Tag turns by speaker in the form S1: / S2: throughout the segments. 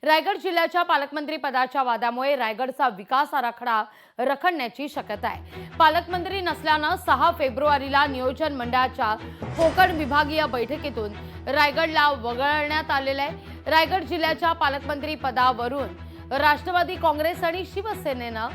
S1: रायगड जिल्ह्याच्या पालकमंत्री पदाच्या वादामुळे रायगडचा विकास आराखडा रखडण्याची शक्यता आहे। पालकमंत्री नसल्याने 6 फेब्रुवारीला नियोजन मंडळाच्या कोकण विभागीय बैठकीतून रायगडला वगळण्यात आलेले आहे। रायगड जिल्ह्याच्या पालकमंत्री पदावरून राष्ट्रवादी काँग्रेस आणि शिवसेनेने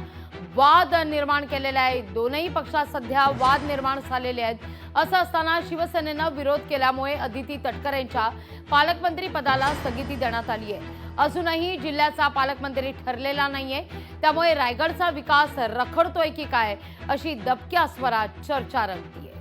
S1: वाद निर्माण केलेला आहे। दोनही पक्षात सध्या वाद निर्माण झालेले आहेत। असं असताना शिवसेनेने विरोध केल्यामुळे अदिती तटकरेंच्या पालकमंत्री पदाला स्थगिती देण्यात आली आहे। अजूनही जिल्ह्याचा पालकमंत्री ठरलेला नाहीये, त्यामुळे रायगडचा विकास रखडतोय की काय अशी दबक्या स्वरात चर्चा रंगतीये।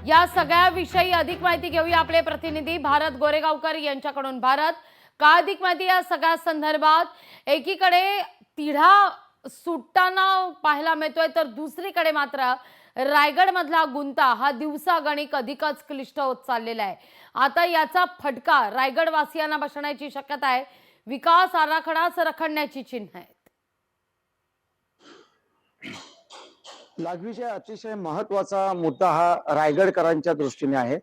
S1: या सगळ्याविषयी अधिक माहिती घेऊया आपले प्रतिनिधी भारत गोरेगावकर यांच्याकडून। भारत, का अधिक माहिती या सगळ्या संदर्भात? एकीकडे तिढा सुटताना पाहायला मिळतोय, तर दुसरीकडे मात्र रायगड मधला गुंता हा दिवसागणिक अधिकच क्लिष्ट होत चाललेला आहे। आता याचा फटका रायगड वासियांना बसण्याची शक्यता आहे। विकास आराखडाच रखडण्याची चिन्ह आहेत।
S2: लागवीच्या अतिशय महत्वाचा मुद्दा हा रायगडकरांच्या दृष्टीने आहे।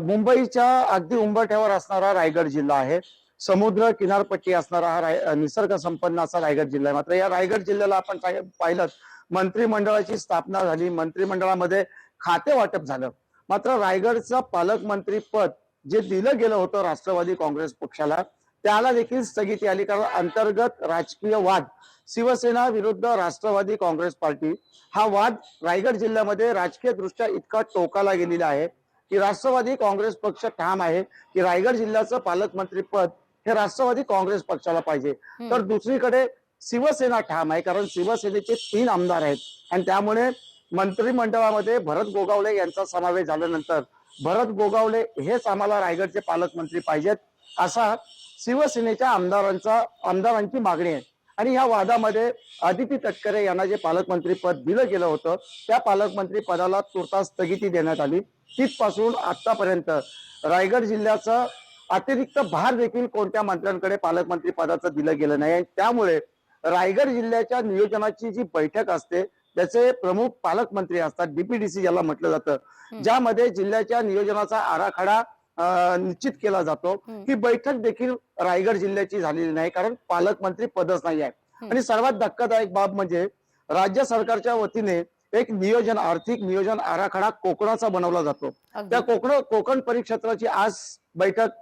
S2: मुंबईच्या अगदी उंबरठ्यावर असणारा रायगड जिल्हा आहे। समुद्र किनारपट्टी असणारा हा निसर्ग संपन्न असा रायगड जिल्हा आहे। मात्र या रायगड जिल्ह्याला आपण पाहिलं, मंत्रिमंडळाची स्थापना झाली, मंत्रिमंडळामध्ये खाते वाटप झालं। मात्र रायगडचं पालकमंत्री पद जे दिलं गेलं होतं राष्ट्रवादी काँग्रेस पक्षाला, त्याला देखील स्थगिती आली। कारण अंतर्गत राजकीय वाद, शिवसेना विरुद्ध राष्ट्रवादी काँग्रेस पार्टी, हा वाद रायगड जिल्ह्यामध्ये राजकीय दृष्ट्या इतका टोकाला गेलेला आहे की राष्ट्रवादी काँग्रेस पक्ष ठाम आहे की रायगड जिल्ह्याचं पालकमंत्री पद हे राष्ट्रवादी काँग्रेस पक्षाला पाहिजे। तर दुसरीकडे शिवसेना ठाम आहे, कारण शिवसेनेचे 3 आमदार आहेत आणि त्यामुळे मंत्रिमंडळामध्ये भरत गोगावले यांचा समावेश झाल्यानंतर भरत गोगावले हेच आम्हाला रायगडचे पालकमंत्री पाहिजेत, असा शिवसेनेच्या आमदारांची मागणी आहे। आणि या वादामध्ये अदिती तटकरे यांना जे पालकमंत्री पद दिलं गेलं होतं, त्या पालकमंत्री पदाला तुर्तास स्थगिती देण्यात आली। तिथपासून आतापर्यंत रायगड जिल्ह्याचा अतिरिक्त भार देखील कोणत्या मंत्र्यांकडे पालकमंत्री पदाचं दिलं गेलं नाही। त्यामुळे रायगड जिल्ह्याच्या नियोजनाची जी बैठक असते, त्याचे प्रमुख पालकमंत्री असतात, डीपीडीसी ज्याला म्हटलं जातं, ज्यामध्ये जिल्ह्याच्या नियोजनाचा आराखडा निश्चित केला जातो, ही बैठक देखील रायगड जिल्ह्याची झालेली नाही, कारण पालकमंत्री पदच नाही आहे। आणि सर्वात धक्कादायक बाब म्हणजे राज्य सरकारच्या वतीने एक आर्थिक नियोजन आराखडा कोकणाचा बनवला जातो। त्या कोकण परिक्षेत्राची आज बैठक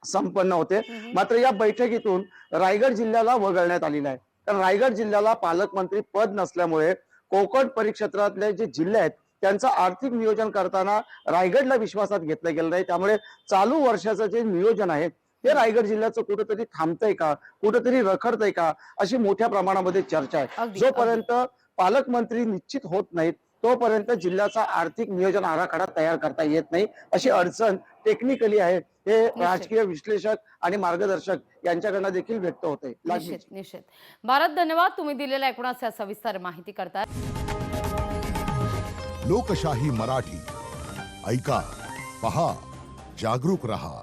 S2: संपन्न होते। मात्र या बैठकीतून रायगड जिल्ह्याला वगळण्यात आलेलं आहे, कारण रायगड जिल्ह्याला पालकमंत्री पद नसल्यामुळे कोकण परिक्षेत्रातले जे जिल्हे आहेत त्यांचं आर्थिक नियोजन करताना रायगडला विश्वासात घेतलं गेलं नाही। त्यामुळे चालू वर्षाचं जे नियोजन आहे ते रायगड जिल्ह्याचं कुठेतरी थांबतंय का, कुठेतरी रखडतंय का, अशी मोठ्या प्रमाणामध्ये चर्चा आहे। जोपर्यंत पालकमंत्री निश्चित होत नाहीत तोपर्यंत जिल्ह्याचा आर्थिक नियोजन आराखडा तयार करता येत नाही, अशी अडचण टेक्निकली आहे। हे राजकीय विश्लेषक आणि मार्गदर्शक यांच्याकडनं देखील व्यक्त होते।
S1: निश्चित भारत, धन्यवाद तुम्ही दिलेल्या एकूणच सविस्तर माहिती करता।
S3: लोकशाही मराठी ऐका, पहा, जागरूक रहा।